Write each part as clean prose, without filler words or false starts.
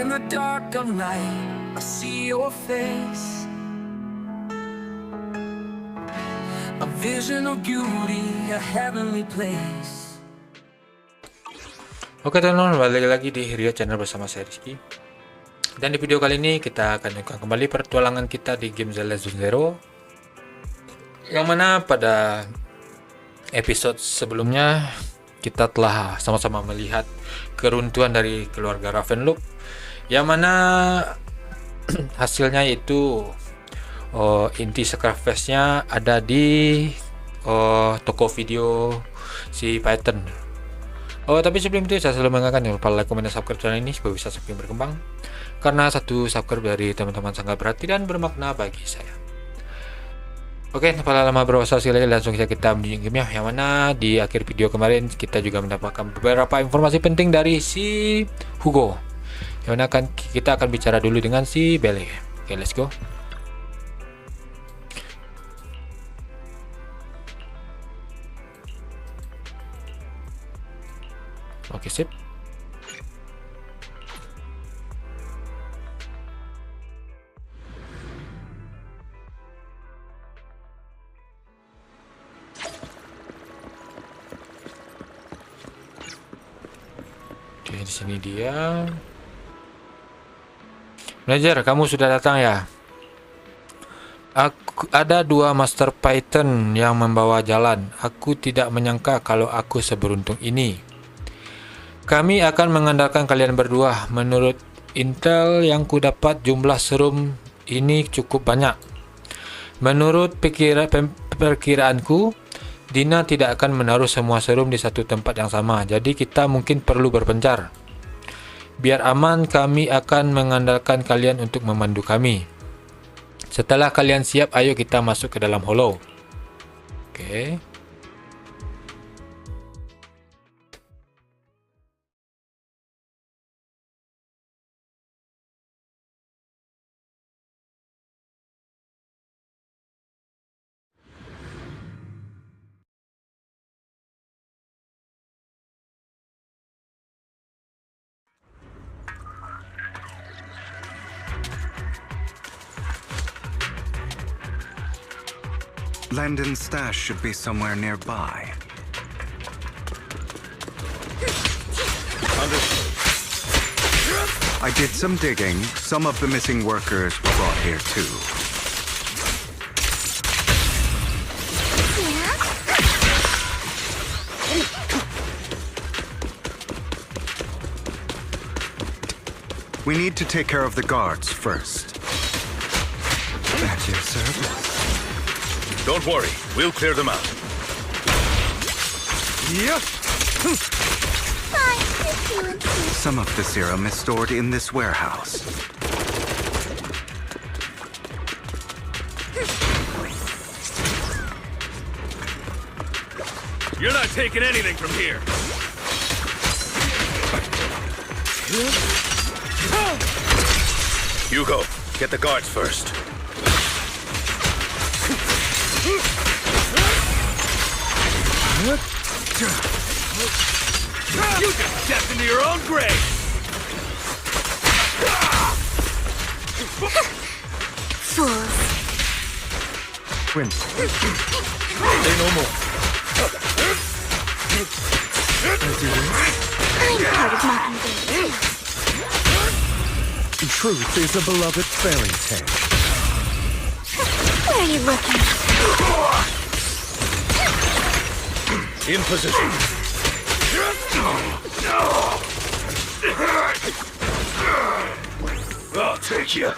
In the dark of night, I see your face. A vision of beauty, a heavenly place. Oke teman-teman, balik lagi di Riod channel bersama saya Rizky. Dan di video kali ini kita akan lanjutkan kembali pertualangan kita di game Zenless Zone Zero, yang mana pada episode sebelumnya kita telah sama-sama melihat keruntuhan dari keluarga Ravenloft, yang mana hasilnya itu inti sacrifice-nya ada di toko video si Python. Tapi sebelum itu saya selalu mengingatkan jangan lupa like, komen, dan subscribe channel ini supaya bisa semakin berkembang, karena satu subscribe dari teman-teman sangat berarti dan bermakna bagi saya. Oke, tanpa lama berwasa lagi, langsung saja kita menuju game, yang mana di akhir video kemarin kita juga mendapatkan beberapa informasi penting dari si Hugo, yang mana kita akan bicara dulu dengan si Belle. Oke, let's go. Oke, sip. Oke, di sini dia. Manajer, kamu sudah datang ya? Ada dua master Python yang membawa jalan. Aku tidak menyangka kalau aku seberuntung ini. Kami akan mengandalkan kalian berdua. Menurut intel yang ku dapat, jumlah serum ini cukup banyak. Menurut perkiraanku, Dina tidak akan menaruh semua serum di satu tempat yang sama. Jadi kita mungkin perlu berpencar. Biar aman, kami akan mengandalkan kalian untuk memandu kami. Setelah kalian siap, ayo kita masuk ke dalam hollow. Oke. Landon's stash should be somewhere nearby. I did some digging. Some of the missing workers were brought here too. We need to take care of the guards first. At your service. Don't worry, we'll clear them out. Yep. Some of the serum is stored in this warehouse. You're not taking anything from here. Hugo, get the guards first. You just stepped into your own grave! Fools. Win. Say no more. I'm part of my undead. Truth is a beloved fairy tale. Where are you looking? In position. I'll take you.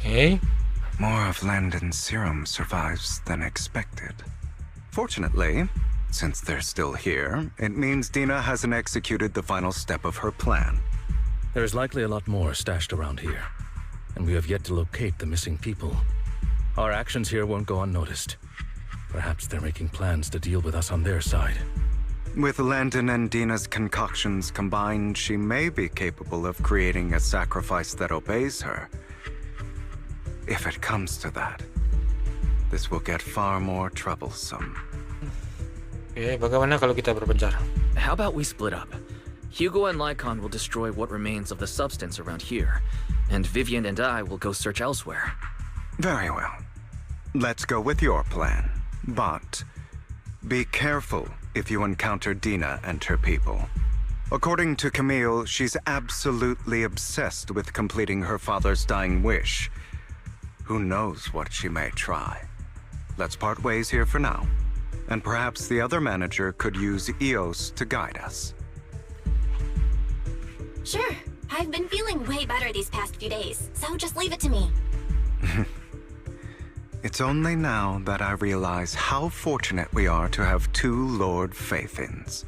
Hey. More of Landon's serum survives than expected. Fortunately, since they're still here, it means Dina hasn't executed the final step of her plan. There's likely a lot more stashed around here, and we have yet to locate the missing people. Our actions here won't go unnoticed. Perhaps they're making plans to deal with us on their side. With Landon and Dina's concoctions combined, she may be capable of creating a sacrifice that obeys her. If it comes to that, this will get far more troublesome. Oke, bagaimana kalau kita berpencar? How about we split up? Hugo and Lycon will destroy what remains of the substance around here, and Vivian and I will go search elsewhere. Very well. Let's go with your plan. But be careful if you encounter Dina and her people. According to Camille, she's absolutely obsessed with completing her father's dying wish. Who knows what she may try? Let's part ways here for now. And perhaps the other manager could use EOS to guide us. Sure. I've been feeling way better these past few days, so just leave it to me. It's only now that I realize how fortunate we are to have two Lord Faithins.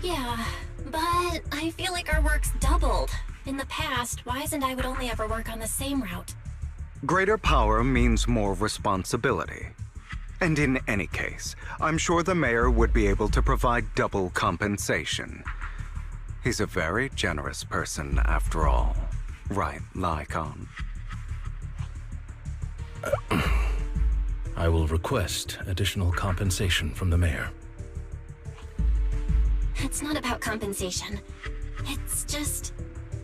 Yeah, but I feel like our work's doubled. In the past, Wise and I would only ever work on the same route. Greater power means more responsibility. And in any case, I'm sure the mayor would be able to provide double compensation. He's a very generous person after all. Right, Lycon? I will request additional compensation from the mayor. It's not about compensation. It's just...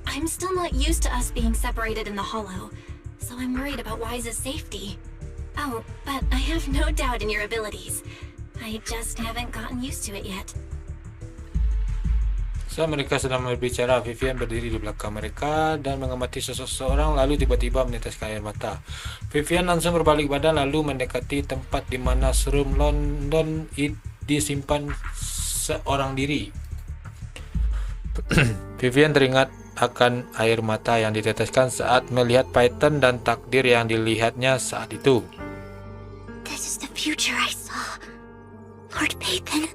I'm still not used to us being separated in the Hollow, so I'm worried about Wise's safety. Oh, but I have no doubt in your abilities. I just haven't gotten used to it yet. Saat mereka sedang berbicara, Vivian berdiri di belakang mereka dan mengamati seseorang, lalu tiba-tiba meneteskan air mata. Vivian langsung berbalik badan lalu mendekati tempat di mana serum London disimpan seorang diri. Vivian teringat akan air mata yang diteteskan saat melihat Python dan takdir yang dilihatnya saat itu. This is the future I saw. Lord Python.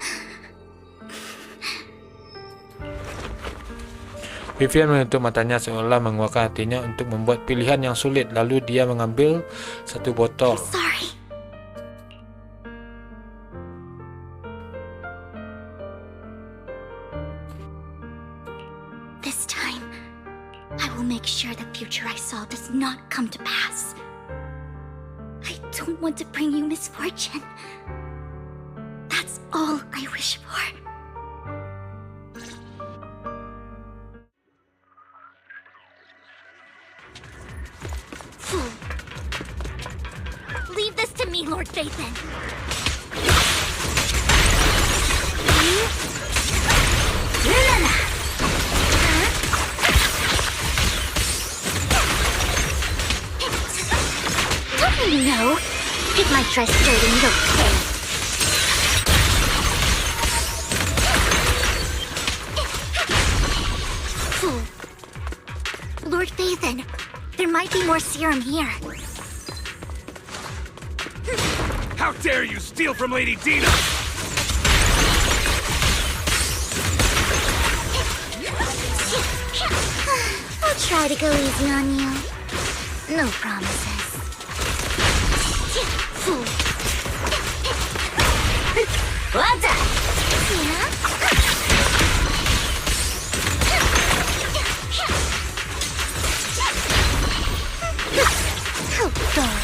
Vivian menutup matanya seolah menguatkan hatinya untuk membuat pilihan yang sulit. Lalu dia mengambil satu botol. Sorry. This time, I will make sure the future I saw does not come to pass. I don't want to bring you misfortune. That's all I wish for. Leave this to me, Lord Phaethon. Don't you know? It might try stirring your okay. Lord Phaethon, there might be more serum here. How dare you steal from Lady Dina! I'll try to go easy on you. No promises. What the? Oh, God.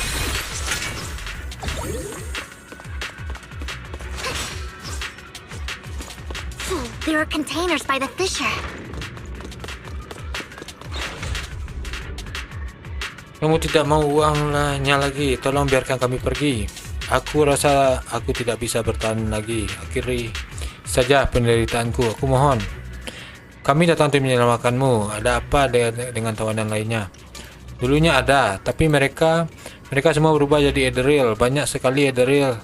There are containers by the fissure. Kamu tidak mau uangnya lagi, tolong biarkan kami pergi. Aku rasa aku tidak bisa bertahan lagi. Akhiri saja penderitaanku, aku mohon. Kami datang untuk menyelamatkanmu. Ada apa dengan tawanan lainnya? Dulunya ada, tapi mereka semua berubah jadi Ethereal. Banyak sekali Ethereal.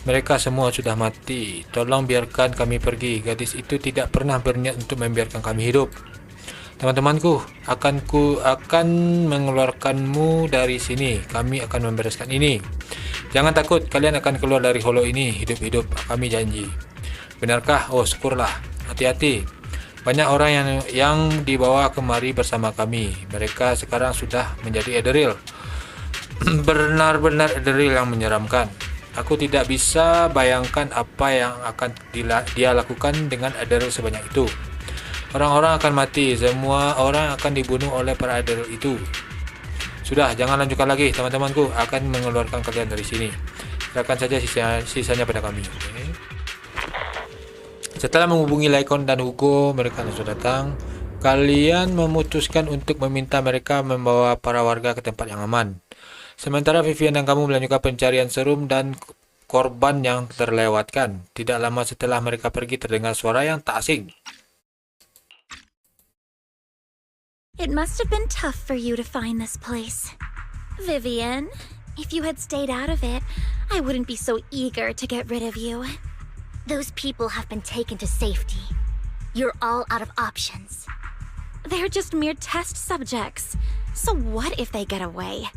Mereka semua sudah mati. Tolong biarkan kami pergi. Gadis itu tidak pernah berniat untuk membiarkan kami hidup. Teman-temanku, akan mengeluarkanmu dari sini. Kami akan membereskan ini. Jangan takut, kalian akan keluar dari holo ini hidup-hidup. Kami janji. Benarkah? Oh, syukurlah. Hati-hati. Banyak orang yang dibawa kemari bersama kami. Mereka sekarang sudah menjadi Ethereal. Benar-benar Ethereal yang menyeramkan. Aku tidak bisa bayangkan apa yang akan dia lakukan dengan adder sebanyak itu. Orang-orang akan mati, semua orang akan dibunuh oleh para adder itu. Sudah, jangan lanjutkan lagi, teman-temanku akan mengeluarkan kalian dari sini. Serahkan saja sisanya pada kami. Okay? Setelah menghubungi Lycon dan Hugo, mereka langsung datang. Kalian memutuskan untuk meminta mereka membawa para warga ke tempat yang aman. Sementara Vivian dan kamu melanjutkan pencarian serum dan korban yang terlewatkan. Tidak lama setelah mereka pergi, terdengar suara yang tak asing. It must have been tough for you to find this place. Vivian, if you had stayed out of it, I wouldn't be so eager to get rid of you. Those people have been taken to safety. You're all out of options. They're just mere test subjects. So what if they get away?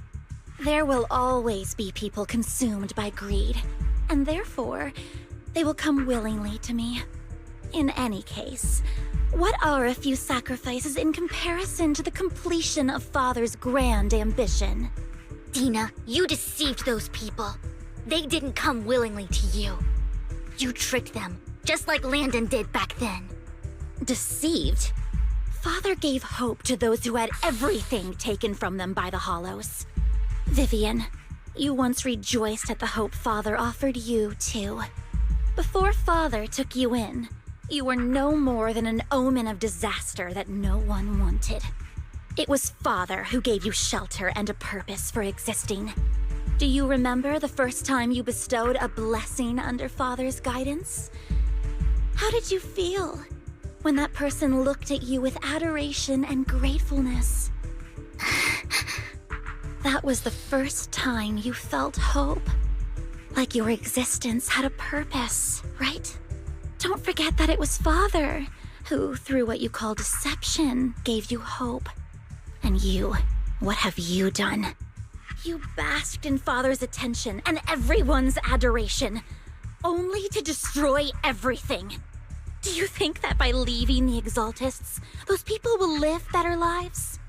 There will always be people consumed by greed, and therefore, they will come willingly to me. In any case, what are a few sacrifices in comparison to the completion of Father's grand ambition? Dina, you deceived those people. They didn't come willingly to you. You tricked them, just like Landon did back then. Deceived? Father gave hope to those who had everything taken from them by the Hollows. Vivian, you once rejoiced at the hope Father offered you, too. Before Father took you in, you were no more than an omen of disaster that no one wanted. It was Father who gave you shelter and a purpose for existing. Do you remember the first time you bestowed a blessing under Father's guidance? How did you feel when that person looked at you with adoration and gratefulness? That was the first time you felt hope. Like your existence had a purpose, right? Don't forget that it was Father who, through what you call deception, gave you hope. And you, what have you done? You basked in Father's attention and everyone's adoration, only to destroy everything. Do you think that by leaving the Exaltists, those people will live better lives?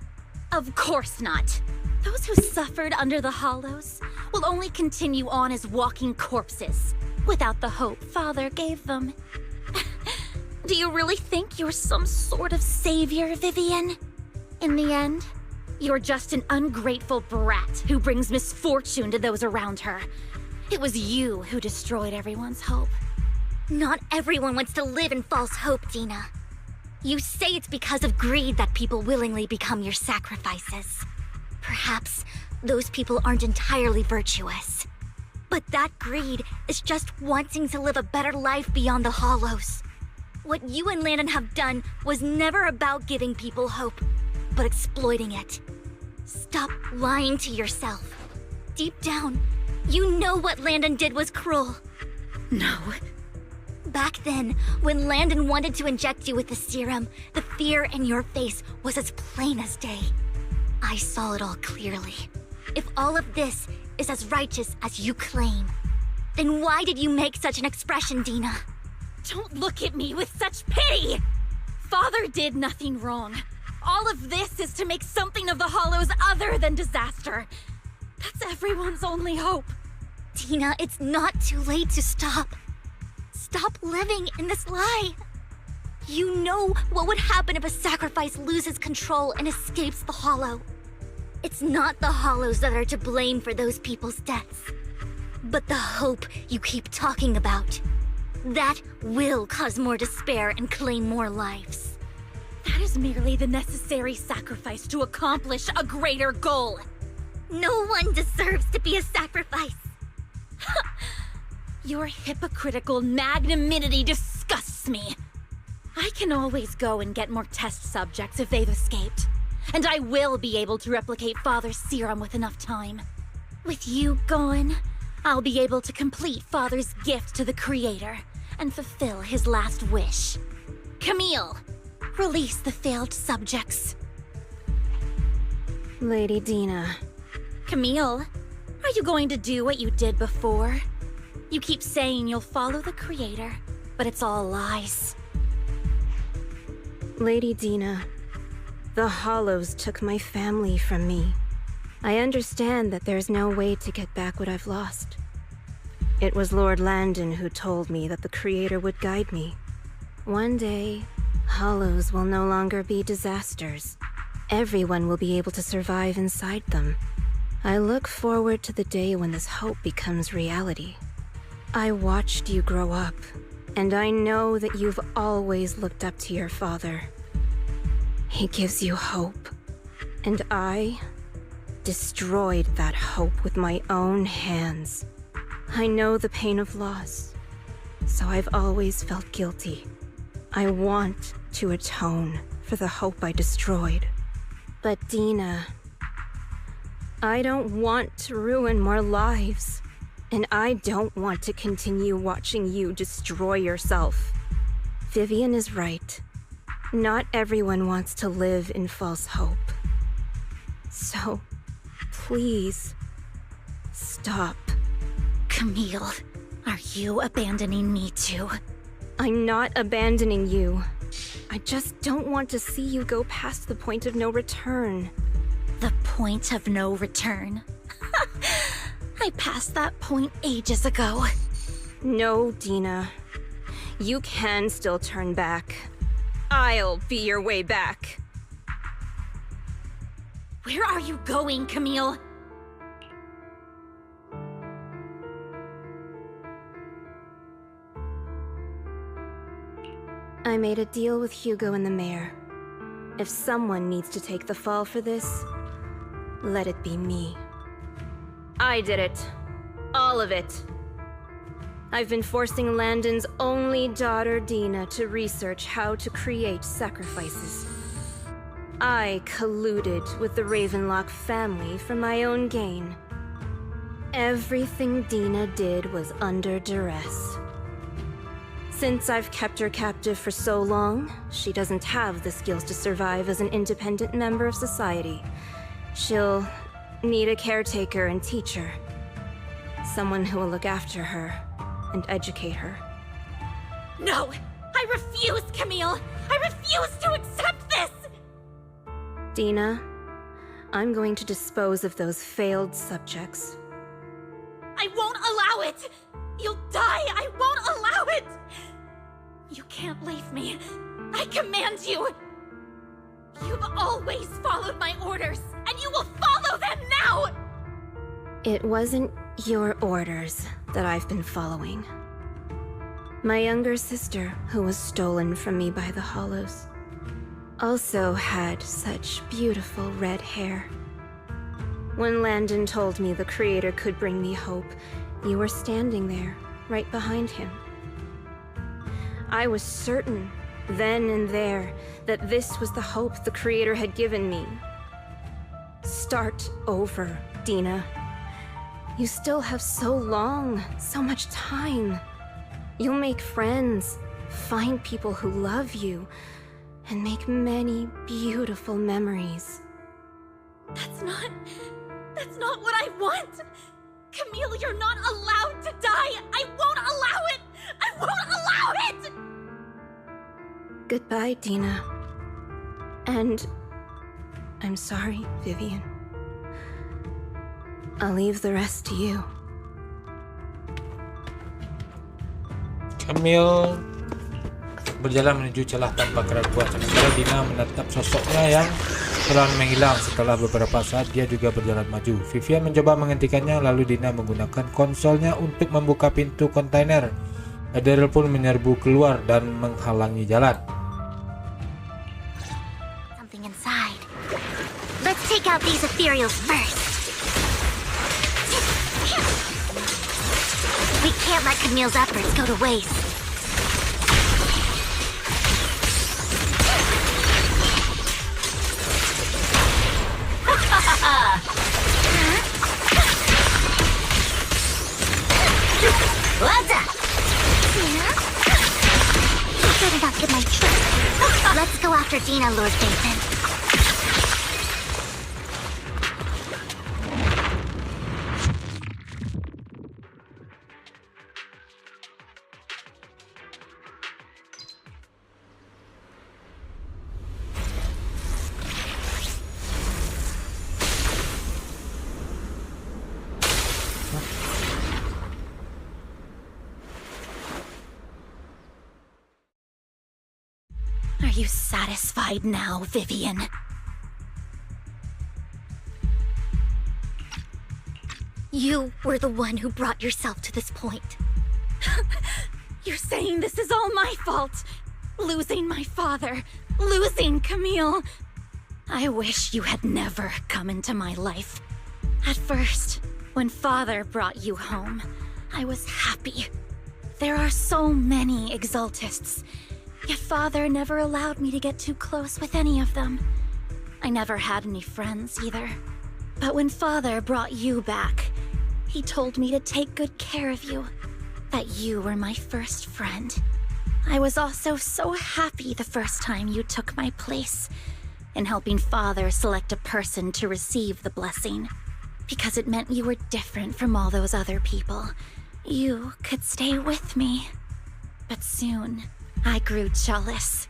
Of course not. Those who suffered under the Hollows will only continue on as walking corpses, without the hope Father gave them. Do you really think you're some sort of savior, Vivian? In the end, you're just an ungrateful brat who brings misfortune to those around her. It was you who destroyed everyone's hope. Not everyone wants to live in false hope, Dina. You say it's because of greed that people willingly become your sacrifices. Perhaps those people aren't entirely virtuous. But that greed is just wanting to live a better life beyond the Hollows. What you and Landon have done was never about giving people hope, but exploiting it. Stop lying to yourself. Deep down, you know what Landon did was cruel. No. Back then, when Landon wanted to inject you with the serum, the fear in your face was as plain as day. I saw it all clearly. If all of this is as righteous as you claim, then why did you make such an expression, Dina? Don't look at me with such pity! Father did nothing wrong. All of this is to make something of the Hollows other than disaster. That's everyone's only hope. Dina, it's not too late to stop. Stop living in this lie. You know what would happen if a sacrifice loses control and escapes the Hollow. It's not the Hollows that are to blame for those people's deaths, but the hope you keep talking about. That will cause more despair and claim more lives. That is merely the necessary sacrifice to accomplish a greater goal. No one deserves to be a sacrifice. Your hypocritical magnanimity disgusts me. I can always go and get more test subjects if they've escaped. And I will be able to replicate Father's serum with enough time. With you gone, I'll be able to complete Father's gift to the Creator and fulfill his last wish. Camille, release the failed subjects. Lady Dina. Camille, are you going to do what you did before? You keep saying you'll follow the Creator, but it's all lies. Lady Dina, the Hollows took my family from me. I understand that there's no way to get back what I've lost. It was Lord Landon who told me that the Creator would guide me. One day, hollows will no longer be disasters. Everyone will be able to survive inside them. I look forward to the day when this hope becomes reality. I watched you grow up, and I know that you've always looked up to your father. He gives you hope, and I destroyed that hope with my own hands. I know the pain of loss, so I've always felt guilty. I want to atone for the hope I destroyed. But Dina, I don't want to ruin more lives, and I don't want to continue watching you destroy yourself. Vivian is right. Not everyone wants to live in false hope. So, please, stop. Camille, are you abandoning me too? I'm not abandoning you. I just don't want to see you go past the point of no return. The point of no return? I passed that point ages ago. No, Dina. You can still turn back. I'll be your way back. Where are you going, Camille? I made a deal with Hugo and the mayor. If someone needs to take the fall for this, let it be me. I did it. All of it. I've been forcing Landon's only daughter, Dina, to research how to create sacrifices. I colluded with the Ravenlock family for my own gain. Everything Dina did was under duress. Since I've kept her captive for so long, she doesn't have the skills to survive as an independent member of society. She'll need a caretaker and teacher. Someone who will look after her and educate her. No! I refuse, Camille! I refuse to accept this! Dina, I'm going to dispose of those failed subjects. I won't allow it! You'll die! I won't allow it! You can't leave me. I command you! You've always followed my orders, and you will follow them now! It wasn't your orders that I've been following. My younger sister, who was stolen from me by the Hollows, also had such beautiful red hair. When Landon told me the Creator could bring me hope, you were standing there, right behind him. I was certain, then and there, that this was the hope the Creator had given me. Start over, Dina. You still have so long, so much time. You'll make friends, find people who love you, and make many beautiful memories. That's not what I want! Camille, you're not allowed to die! I won't allow it! I won't allow it! Goodbye, Dina. And I'm sorry, Vivian. I'll leave the rest to you. Camille berjalan menuju celah tanpa keraguan, sementara Dina menatap sosoknya yang perlahan menghilang. Setelah beberapa saat, dia juga berjalan maju. Vivian mencoba menghentikannya, lalu Dina menggunakan konsolnya untuk membuka pintu kontainer. Akhir pun menyerbu keluar dan menghalangi jalan. Something inside. Let's take out these ethereals first. We can't let Camille's efforts go to waste. What's up? You better not get my trick. Let's go after Dina, Lord Dathan. you satisfied now, Vivian? You were the one who brought yourself to this point. You're saying this is all my fault. Losing my father, losing Camille. I wish you had never come into my life. At first, when father brought you home, I was happy. There are so many exaltists, yet father never allowed me to get too close with any of them. I never had any friends either. But when father brought you back, he told me to take good care of you, that you were my first friend. I was also so happy the first time you took my place in helping father select a person to receive the blessing, because it meant you were different from all those other people. You could stay with me. But soon, I grew jealous.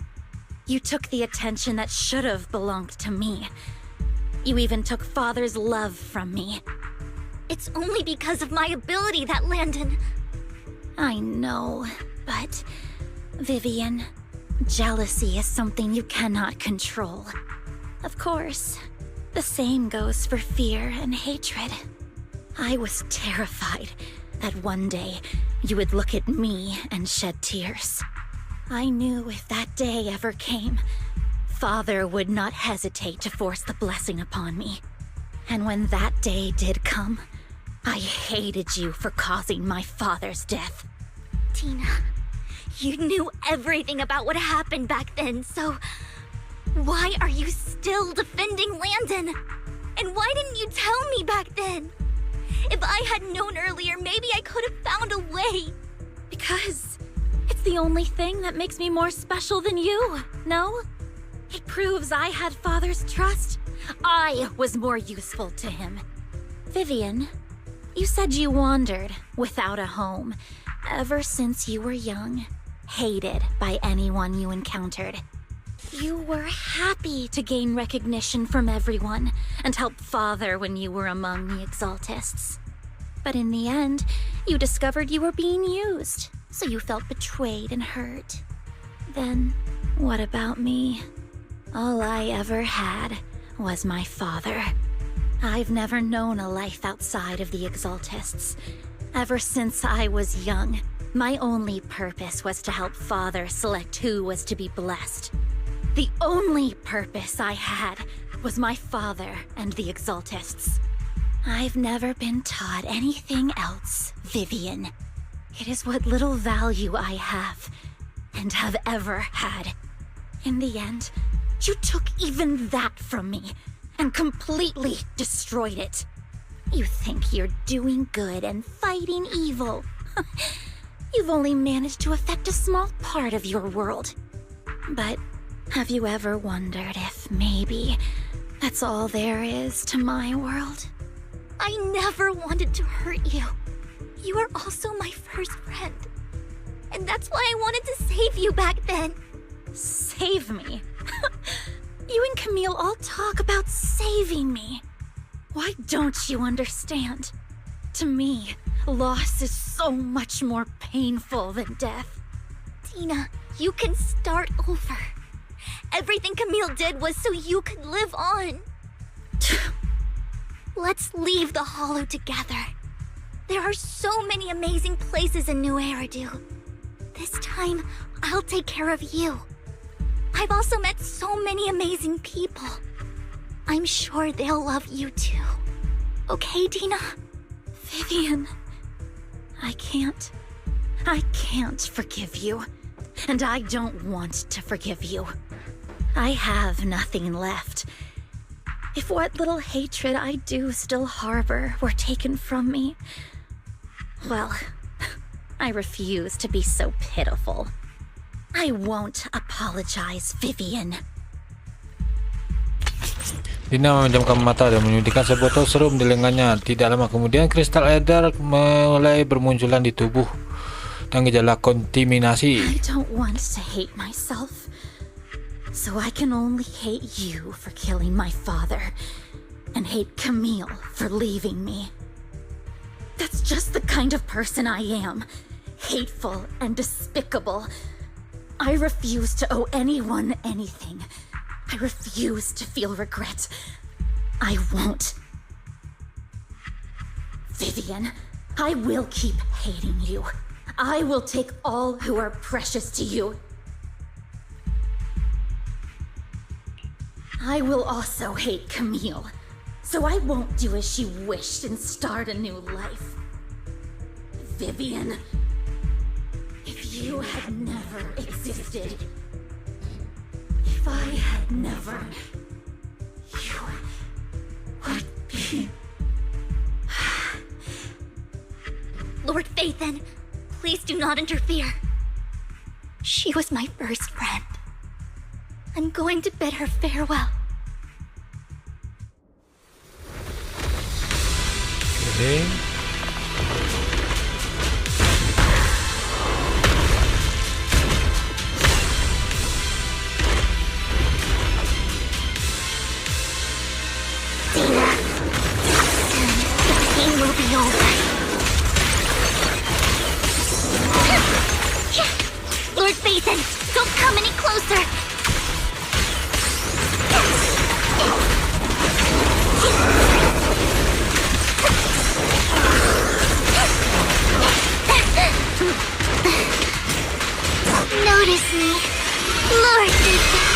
You took the attention that should have belonged to me. You even took father's love from me. It's only because of my ability that Landon... I know, but... Vivian, jealousy is something you cannot control. Of course, the same goes for fear and hatred. I was terrified that one day you would look at me and shed tears. I knew if that day ever came, father would not hesitate to force the blessing upon me. And when that day did come, I hated you for causing my father's death. Tina, you knew everything about what happened back then, so... why are you still defending Landon? And why didn't you tell me back then? If I had known earlier, maybe I could have found a way. Because it's the only thing that makes me more special than you, no? It proves I had father's trust. I was more useful to him. Vivian, you said you wandered without a home ever since you were young, hated by anyone you encountered. You were happy to gain recognition from everyone and help father when you were among the exaltists. But in the end, you discovered you were being used, so you felt betrayed and hurt. Then, what about me? All I ever had was my father. I've never known a life outside of the exaltists. Ever since I was young, my only purpose was to help father select who was to be blessed. The only purpose I had was my father and the exaltists. I've never been taught anything else, Vivian. It is what little value I have, and have ever had. In the end, you took even that from me, and completely destroyed it. You think you're doing good and fighting evil. You've only managed to affect a small part of your world. But have you ever wondered if maybe that's all there is to my world? I never wanted to hurt you. You were also my first friend. And that's why I wanted to save you back then. Save me? You and Camille all talk about saving me. Why don't you understand? To me, loss is so much more painful than death. Tina, you can start over. Everything Camille did was so you could live on. Let's leave the Hollow together. There are so many amazing places in New Eridu. This time, I'll take care of you. I've also met so many amazing people. I'm sure they'll love you too. Okay, Tina? Vivian, I can't forgive you. And I don't want to forgive you. I have nothing left. If what little hatred I do still harbor were taken from me, well, I refuse to be so pitiful. I won't apologize, Vivian. Dina memejamkan mata dan menyuntikkan sebuah botol serum di lengannya. Tidak lama kemudian, kristal agar mulai bermunculan di tubuh dan gejala kontaminasi. I don't want to hate myself, so I can only hate you for killing my father, and hate Camille for leaving me. That's just the kind of person I am. Hateful and despicable. I refuse to owe anyone anything. I refuse to feel regret. I won't. Vivian, I will keep hating you. I will take all who are precious to you. I will also hate Camille, so I won't do as she wished and start a new life. Vivian, if you had never existed, if I had never, you would be... Lord Phaethon, please do not interfere. She was my first friend. I'm going to bid her farewell. Okay. Dina, soon the pain will be over. Lord Phaethon, don't come any closer! Notice me, Lord Phaethon.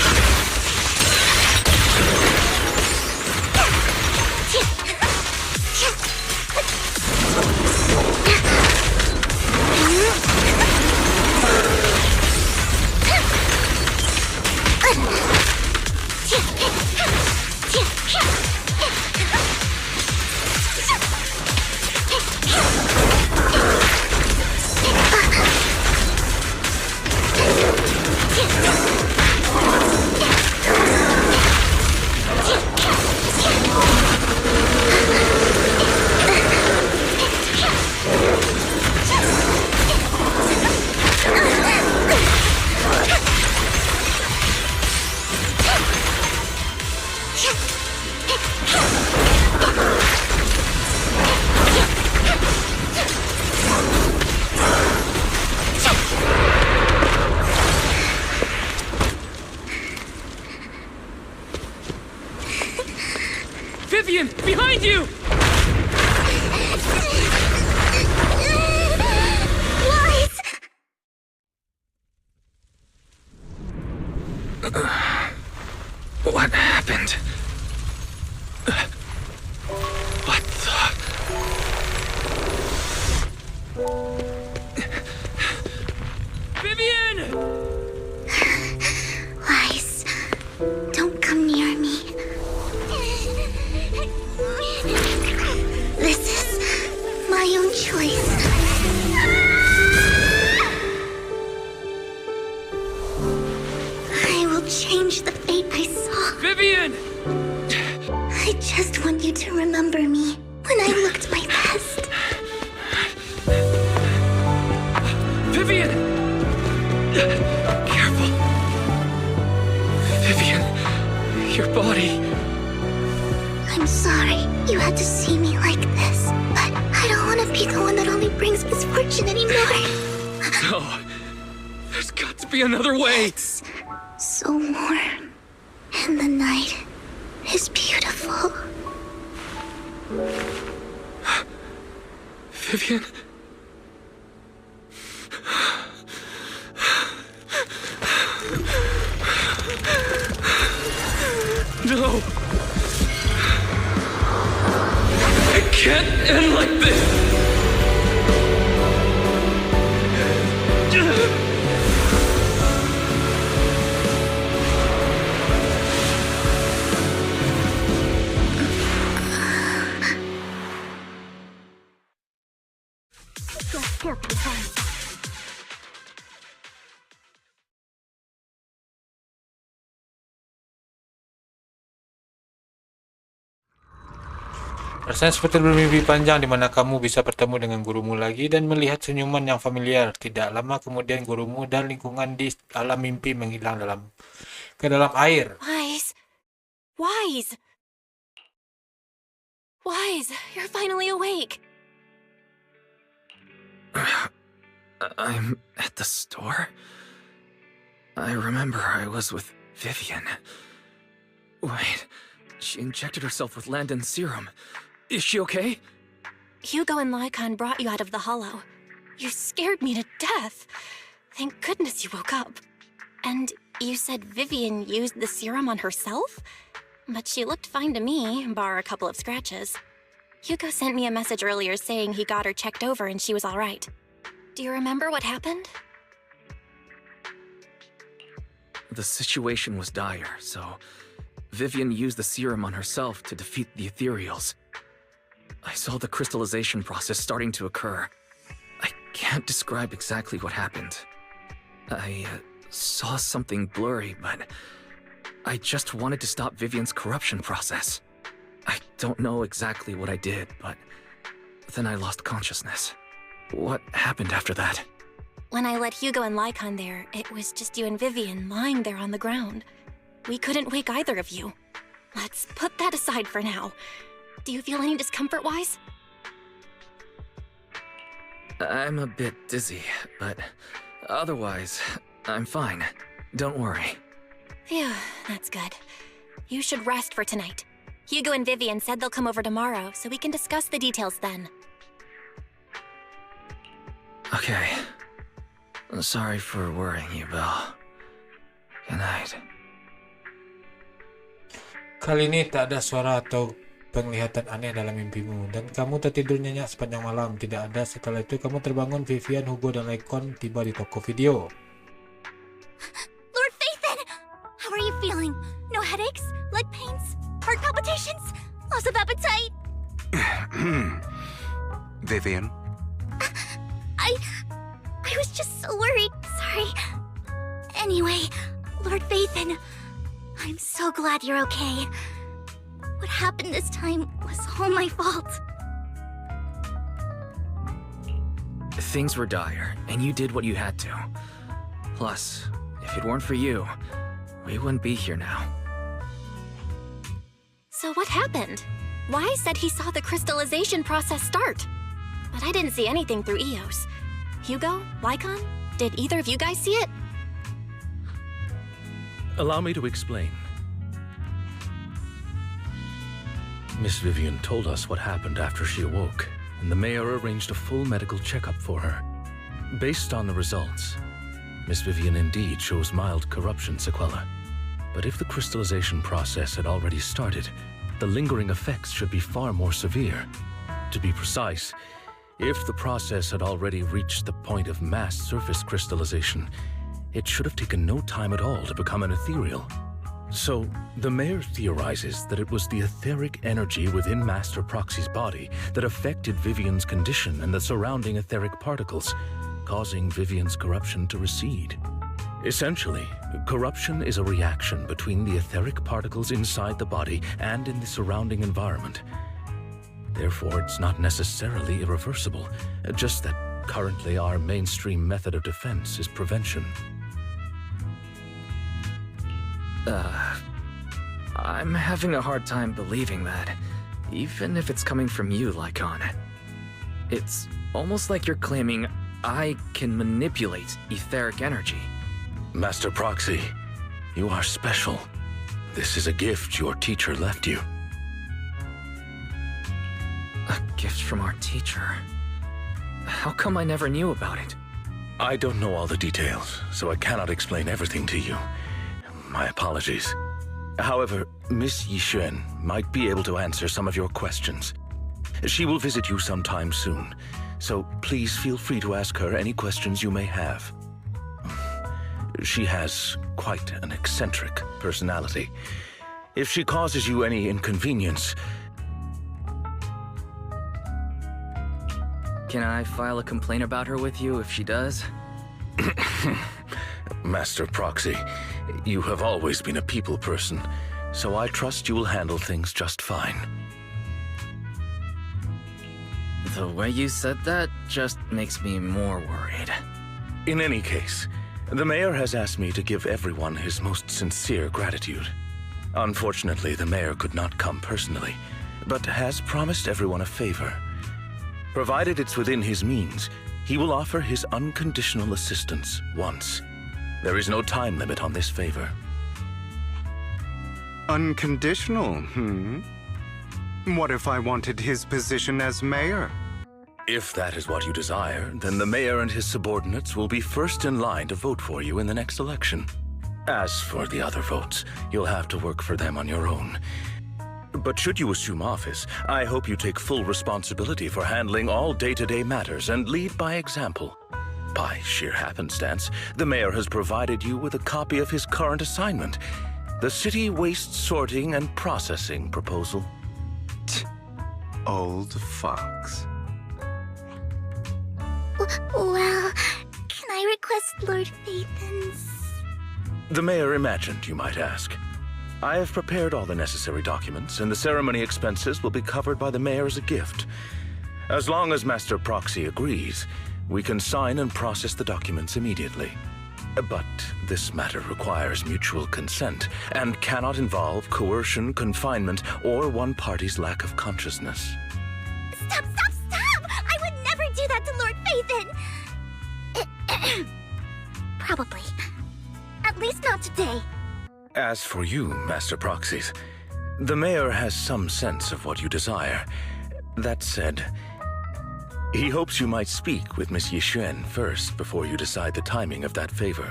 Vivian, behind you! Wise! What happened? What the... Vivian! Wise, don't come near me. This is my own choice. I will change the fate I saw. Vivian! I just want you to remember me when I looked my best. Vivian! Careful. Vivian, your body... I'm sorry you had to see me like this, but I don't want to be the one that only brings misfortune anymore. No. There's got to be another way. It's so warm, and the night is beautiful. Vivian? No! It can't end like this! Rasanya seperti bermimpi panjang di mana kamu bisa bertemu dengan gurumu lagi dan melihat senyuman yang familiar. Tidak lama kemudian gurumu dan lingkungan di alam mimpi menghilang ke dalam air. Wise. Wise. Wise, you're finally awake. I'm at the store? I remember I was with Vivian. Wait, she injected herself with Landon's serum. Is she okay? Hugo and Lycon brought you out of the hollow. You scared me to death. Thank goodness you woke up. And you said Vivian used the serum on herself? But she looked fine to me, bar a couple of scratches. Hugo sent me a message earlier saying he got her checked over and she was all right. Do you remember what happened? The situation was dire, so Vivian used the serum on herself to defeat the ethereals. I saw the crystallization process starting to occur. I can't describe exactly what happened. I saw something blurry, but I just wanted to stop Vivian's corruption process. I don't know exactly what I did, but then I lost consciousness. What happened after that? When I let Hugo and Lycon there, it was just you and Vivian lying there on the ground. We couldn't wake either of you. Let's put that aside for now. Do you feel any discomfort-wise? I'm a bit dizzy, but otherwise, I'm fine. Don't worry. Phew, that's good. You should rest for tonight. Hugo and Vivian said they'll come over tomorrow, so we can discuss the details then. Okay. Sorry for worrying you, Belle. Good night. Kali ini tak ada suara atau penglihatan aneh dalam mimpimu, dan kamu tertidur nyenyak sepanjang malam. Tidak ada. Setelah itu kamu terbangun. Vivian, Hugo, dan Lycon tiba di toko video. Lord Phaethon! How are you feeling? No headaches? Leg pains? Heart palpitations? Loss of appetite? Vivian? I was just so worried. Sorry. Anyway, Lord Phaethon, I'm so glad you're okay. What happened this time was all my fault. Things were dire, and you did what you had to. Plus, if it weren't for you, we wouldn't be here now. So what happened? Wise said he saw the crystallization process start. But I didn't see anything through EOS. Hugo? Lycon? Did either of you guys see it? Allow me to explain. Miss Vivian told us what happened after she awoke, and the mayor arranged a full medical checkup for her. Based on the results, Miss Vivian indeed shows mild corruption sequela. But if the crystallization process had already started, the lingering effects should be far more severe. To be precise, if the process had already reached the point of mass surface crystallization, it should have taken no time at all to become an ethereal. So, the mayor theorizes that it was the etheric energy within Master Proxy's body that affected Vivian's condition and the surrounding etheric particles, causing Vivian's corruption to recede. Essentially, corruption is a reaction between the etheric particles inside the body and in the surrounding environment. Therefore, it's not necessarily irreversible, just that currently our mainstream method of defense is prevention. I'm having a hard time believing that, even if it's coming from you, Lycon. It's almost like you're claiming I can manipulate etheric energy. Master Proxy, you are special. This is a gift your teacher left you. A gift from our teacher? How come I never knew about it? I don't know all the details, so I cannot explain everything to you. My apologies. However, Miss Yixuan might be able to answer some of your questions. She will visit you sometime soon, so please feel free to ask her any questions you may have. She has quite an eccentric personality. If she causes you any inconvenience... Can I file a complaint about her with you if she does? Master Proxy, you have always been a people person, so I trust you will handle things just fine. The way you said that just makes me more worried. In any case, the mayor has asked me to give everyone his most sincere gratitude. Unfortunately, the mayor could not come personally, but has promised everyone a favor. Provided it's within his means, he will offer his unconditional assistance once. There is no time limit on this favor. Unconditional, What if I wanted his position as mayor? If that is what you desire, then the mayor and his subordinates will be first in line to vote for you in the next election. As for the other votes, you'll have to work for them on your own. But should you assume office, I hope you take full responsibility for handling all day-to-day matters and lead by example. By sheer happenstance, the mayor has provided you with a copy of his current assignment, the City Waste Sorting and Processing proposal. Old fox. Well, can I request Lord Phaethon's? The mayor imagined, you might ask. I have prepared all the necessary documents, and the ceremony expenses will be covered by the mayor as a gift. As long as Master Proxy agrees, we can sign and process the documents immediately. But this matter requires mutual consent and cannot involve coercion, confinement, or one party's lack of consciousness. Stop! I would never do that to Lord Phaethon! Probably. At least not today. As for you, Master Proxies, the mayor has some sense of what you desire. That said, he hopes you might speak with Miss Yixuan first before you decide the timing of that favor.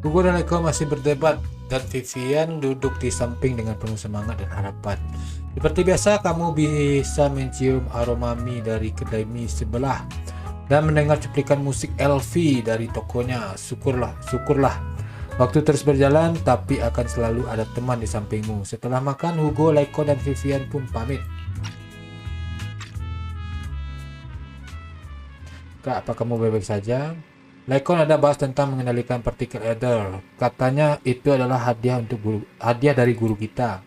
Hugo dan Eko masih berdebat dan Vivian duduk di samping dengan penuh semangat dan harapan. Seperti biasa, kamu bisa mencium aroma mie dari kedai mie sebelah dan mendengar cuplikan musik LV dari tokonya. Syukurlah. Waktu terus berjalan, tapi akan selalu ada teman di sampingmu. Setelah makan, Hugo, Eko, dan Vivian pun pamit. Kak, apa kamu baik-baik saja? Eko ada bahas tentang mengendalikan partikel ether. Katanya itu adalah hadiah dari guru kita.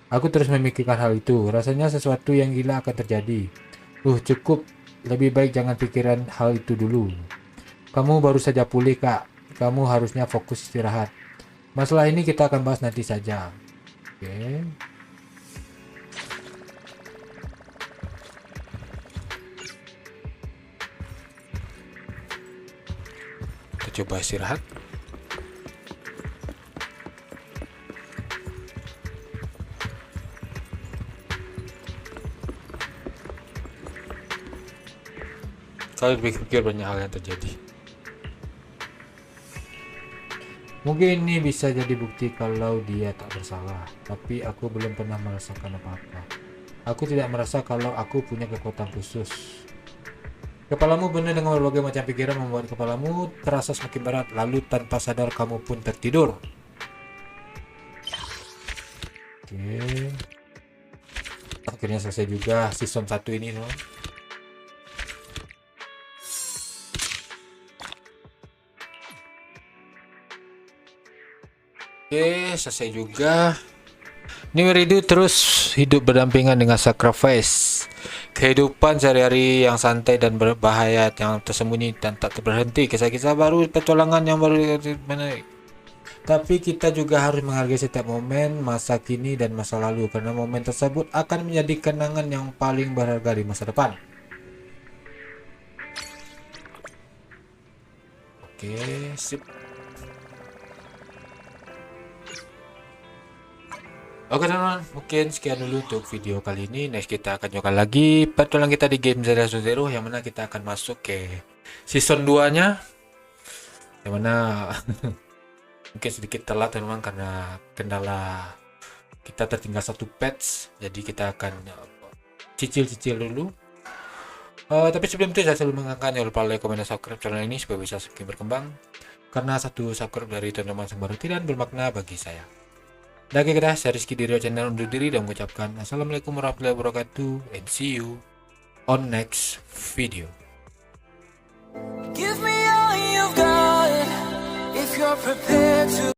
Aku terus memikirkan hal itu. Rasanya sesuatu yang gila akan terjadi. Cukup. Lebih baik jangan pikiran hal itu dulu. Kamu baru saja pulih, Kak. Kamu harusnya fokus istirahat. Masalah ini kita akan bahas nanti saja. Oke. Kita coba istirahat. Kalian berpikir banyak hal yang terjadi. Mungkin ini bisa jadi bukti kalau dia tak bersalah, tapi aku belum pernah merasakan apa-apa. Aku tidak merasa kalau aku punya kekuatan khusus. Kepalamu penuh dengan berbagai macam pikiran membuat kepalamu terasa semakin berat, lalu tanpa sadar kamu pun tertidur. Oke. Akhirnya selesai juga season 1 ini, no? Oke, selesai juga. Ini Riod terus hidup berdampingan dengan sacrifice. Kehidupan sehari-hari yang santai dan berbahaya, yang tersembunyi dan tak berhenti. Kisah-kisah baru, petualangan yang baru menarik. Tapi kita juga harus menghargai setiap momen, masa kini dan masa lalu, karena momen tersebut akan menjadi kenangan yang paling berharga di masa depan. Oke, sip. Oke teman-teman, mungkin sekian dulu untuk video kali ini. Next kita akan coba lagi petualang kita di game Zenless yang mana kita akan masuk ke season 2 nya, yang mana mungkin sedikit telat teman-teman karena kendala kita tertinggal satu patch, jadi kita akan cicil dulu. Tapi sebelum itu saya selalu mengingatkan jangan lupa like, komen, dan subscribe channel ini supaya bisa semakin berkembang, karena satu subscribe dari teman-teman yang baru tidak bermakna bagi saya. Dan kita, saya Rizky di Riod channel undur diri dan mengucapkan Assalamualaikum warahmatullahi wabarakatuh, and see you on next video. Give me all you've got if you're prepared to